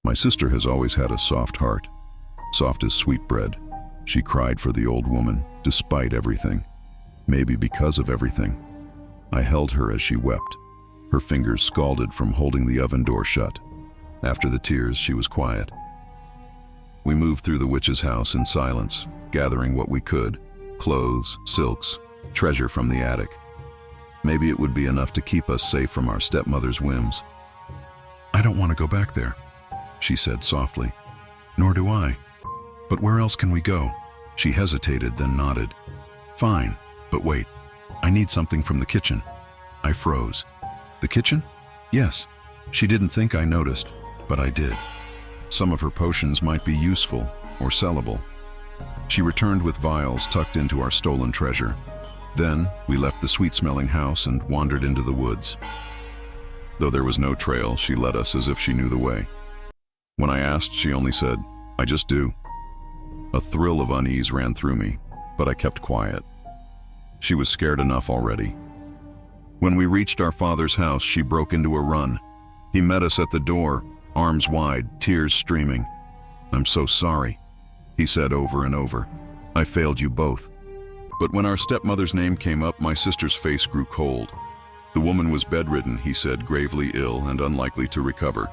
My sister has always had a soft heart, soft as sweetbread. She cried for the old woman, despite everything. Maybe because of everything. I held her as she wept, her fingers scalded from holding the oven door shut. After the tears, she was quiet. We moved through the witch's house in silence, gathering what we could, clothes, silks, treasure from the attic. Maybe it would be enough to keep us safe from our stepmother's whims. "I don't want to go back there," she said softly. "Nor do I. But where else can we go?" She hesitated, then nodded. "Fine, but wait. I need something from the kitchen." I froze. "The kitchen?" "Yes." She didn't think I noticed, but I did. Some of her potions might be useful or sellable. She returned with vials tucked into our stolen treasure. Then we left the sweet-smelling house and wandered into the woods. Though there was no trail, she led us as if she knew the way. When I asked, she only said, "I just do." A thrill of unease ran through me, but I kept quiet. She was scared enough already. When we reached our father's house, she broke into a run. He met us at the door, arms wide, tears streaming. "I'm so sorry," he said over and over. "I failed you both." But when our stepmother's name came up, my sister's face grew cold. "The woman was bedridden," he said, "gravely ill and unlikely to recover.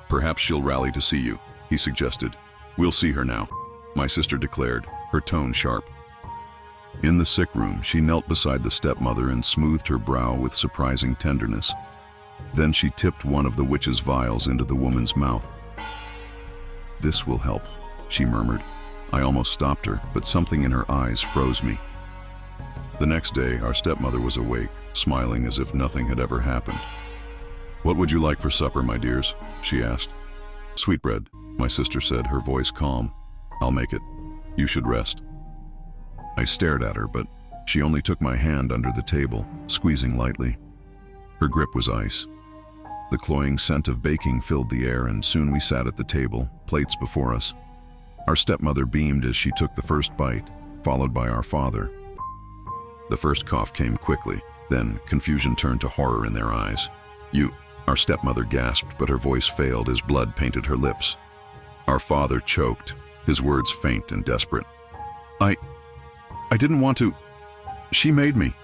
Perhaps she'll rally to see you," he suggested. "We'll see her now," my sister declared, her tone sharp. In the sick room, she knelt beside the stepmother and smoothed her brow with surprising tenderness. Then she tipped one of the witch's vials into the woman's mouth. "This will help," she murmured. I almost stopped her, but something in her eyes froze me. The next day, our stepmother was awake, smiling as if nothing had ever happened. "What would you like for supper, my dears?" she asked. "Sweetbread," my sister said, her voice calm. "I'll make it. You should rest." I stared at her, but she only took my hand under the table, squeezing lightly. Her grip was ice. The cloying scent of baking filled the air, and soon we sat at the table, plates before us. Our stepmother beamed as she took the first bite, followed by our father. The first cough came quickly, then confusion turned to horror in their eyes. "You," our stepmother gasped, but her voice failed as blood painted her lips. Our father choked, his words faint and desperate. I didn't want to. She made me."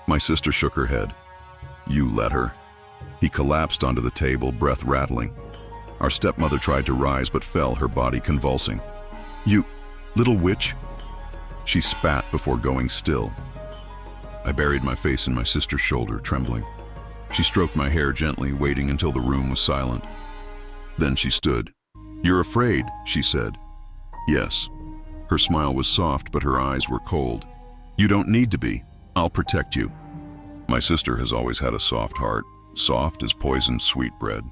My sister shook her head. "You let her." He collapsed onto the table, breath rattling. Our stepmother tried to rise but fell, her body convulsing. "You little witch." She spat before going still. I buried my face in my sister's shoulder, trembling. She stroked my hair gently, waiting until the room was silent. Then she stood. "You're afraid," she said. "Yes." Her smile was soft, but her eyes were cold. "You don't need to be. I'll protect you." My sister has always had a soft heart, soft as poisoned sweetbread.